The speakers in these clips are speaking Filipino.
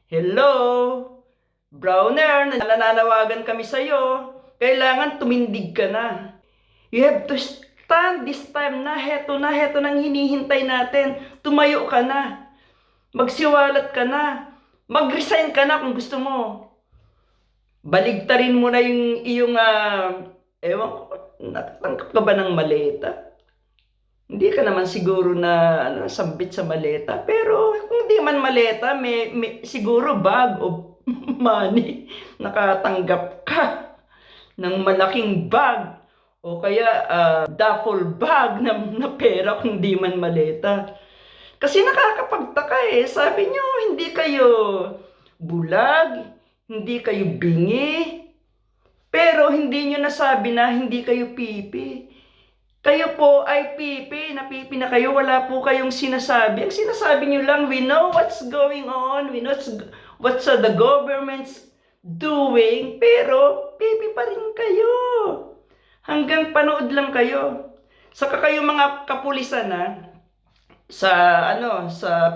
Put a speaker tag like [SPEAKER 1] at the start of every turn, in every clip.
[SPEAKER 1] Hello, Browner, nananawagan kami sa'yo. Kailangan tumindig ka na. You have to stand this time na. Heto nang hinihintay natin. Tumayo ka na. Magsiwalat ka na. Mag-resign ka na kung gusto mo. Baligtarin mo na yung iyong, ewan ko, nakatangkap ka ba ng maleta? Hindi ka naman siguro na sambit sa maleta. Pero kung hindi man maleta, may siguro bag o money. Nakatanggap ka ng malaking bag o kaya duffel bag na pera kung di man maleta. Kasi nakakapagtaka eh. Sabi nyo, hindi kayo bulag, hindi kayo bingi, pero hindi nyo nasabi na hindi kayo pipi. Kayo po ay pipi na kayo, wala po kayong sinasabi. Ang sinasabi nyo lang, we know what's going on, we know what's the government's doing, pero pipi pa rin kayo. Hanggang panood lang kayo. Saka kayo mga kapulisan sa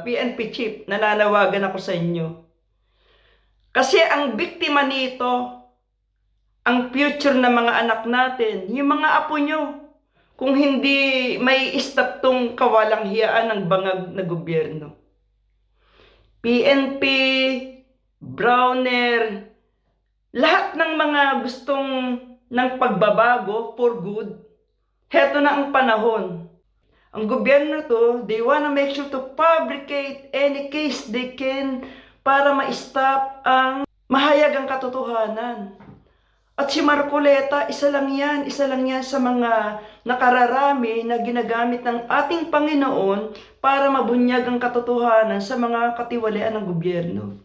[SPEAKER 1] PNP chief, nananawagan ako sa inyo. Kasi ang biktima nito, ang future ng mga anak natin, yung mga apo nyo. Kung hindi may stop tong kawalang hiyaan ng bangag na gobyerno. PNP, Browner, lahat ng mga gustong ng pagbabago for good, heto na ang panahon. Ang gobyerno to, they wanna make sure to fabricate any case they can para ma-stop ang mahayagang katotohanan. At si Marcoleta, isa lang yan sa mga nakararami na ginagamit ng ating Panginoon para mabunyag ang katotohanan sa mga katiwalian ng gobyerno.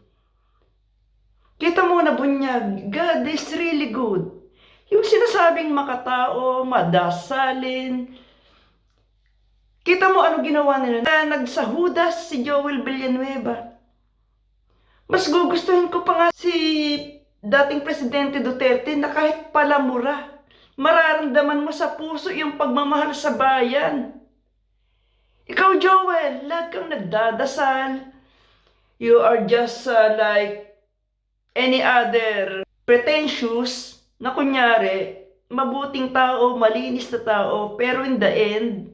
[SPEAKER 1] Kita mo na bunyag, God is really good. Yung sinasabing makatao, madasalin. Kita mo ano ginawa nila? Nagsahudas si Joel Villanueva. Mas gugustuhin ko pa nga si dating Presidente Duterte na kahit palamura, mararamdaman mo sa puso yung pagmamahal sa bayan. Ikaw, Joel, lag kang nagdadasal. You are just like any other pretentious na kunyari, mabuting tao, malinis na tao, pero in the end,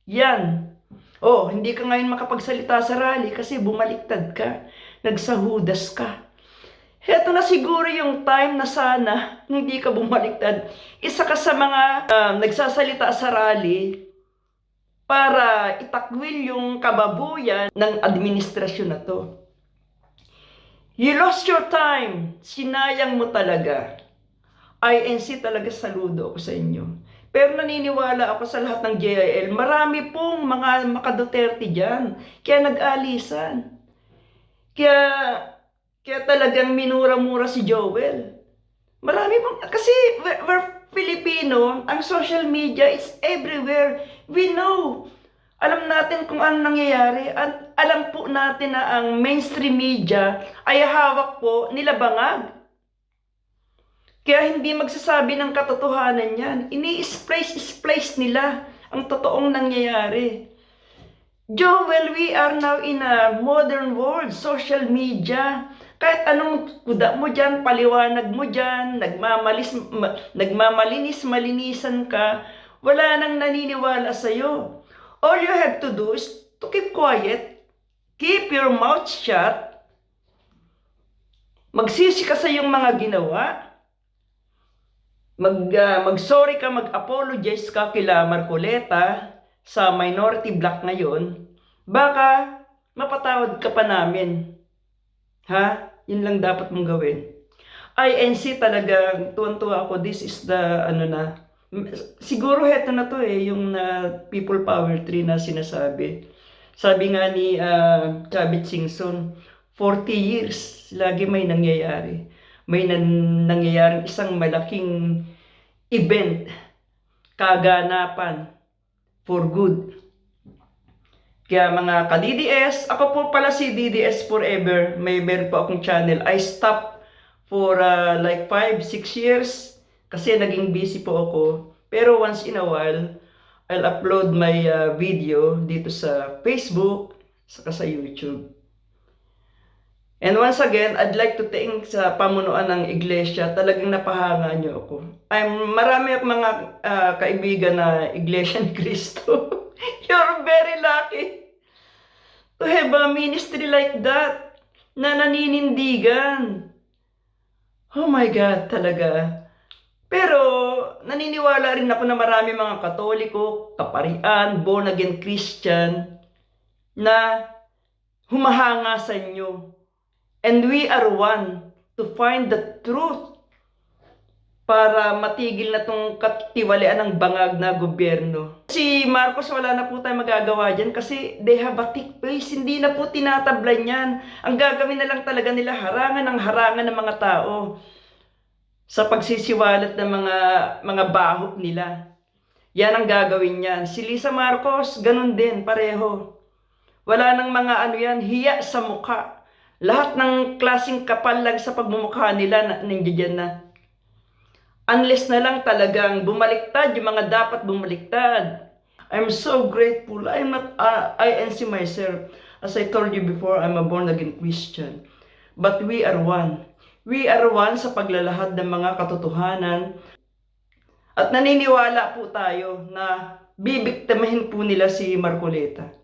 [SPEAKER 1] yan. Oh, hindi ka ngayon makapagsalita sa rally kasi bumaliktad ka. Nagsahudas ka. Heto na siguro yung time na sana hindi ka bumaliktad. Isa ka sa mga nagsasalita sa rally para itakwil yung kababuyan ng administrasyon na to. You lost your time. Sinayang mo talaga. INC talaga, saludo ako sa inyo. Pero naniniwala ako sa lahat ng JIL. Marami pong mga makaduterte dyan. Kaya nag-alisan. Kaya talagang minura-mura si Joel. Marami pong, kasi we're Filipino, ang social media is everywhere. We know. Alam natin kung ano nangyayari. At alam po natin na ang mainstream media ay hawak po nila Bangag. Kaya hindi magsasabi ng katotohanan yan. Ini-splice nila ang totoong nangyayari. Joel, we are now in a modern world, social media. Kahit anong kuda mo dyan, paliwanag mo dyan, malinisan ka, wala nang naniniwala sa'yo. All you have to do is to keep quiet, keep your mouth shut, magsisi ka sa iyong mga ginawa, mag-sorry ka, mag-apologize ka kila Marcoleta sa minority block ngayon, baka mapatawad ka pa namin. Ha? Yun lang dapat mong gawin. INC talaga, tuwan-tuwa ako, this is the, siguro heto na to yung people power tree na sinasabi. Sabi nga ni Chavit Singson, 40 years, lagi may nangyayari. May nangyayaring isang malaking event, kaganapan, for good. Kaya mga ka-DDS, ako po pala si DDS Forever, meron po akong channel. I stopped for like 5-6 years kasi naging busy po ako. Pero once in a while, I'll upload my video dito sa Facebook, saka sa YouTube. And once again, I'd like to thank sa pamunuan ng iglesia. Talagang napahanga niyo ako. Marami akong mga kaibigan na iglesia ni Cristo. You're very lucky to have a ministry like that na naninindigan. Oh my God, talaga. Pero naniniwala rin ako na marami mga Katoliko, kaparian, born again Christian na humahanga sa inyo. And we are one to find the truth para matigil na tong katiwalian ng bangag na gobyerno. Si Marcos, wala na po tayong magagawa dyan kasi they have a thick face. Hindi na po tinatablan yan. Ang gagawin na lang talaga nila, harangan ng mga tao sa pagsisiwalat ng mga bahok nila. Yan ang gagawin yan. Si Lisa Marcos, ganun din, pareho. Wala nang mga hiya sa mukha. Lahat ng klaseng kapal lang sa pagmumukha nila nandiyan na. Unless na lang talagang bumaliktad yung mga dapat bumaliktad. I'm so grateful. I'm not INC myself. As I told you before, I'm a born again Christian. But we are one. We are one sa paglalahad ng mga katotohanan. At naniniwala po tayo na bibiktimahin po nila si Marcoleta.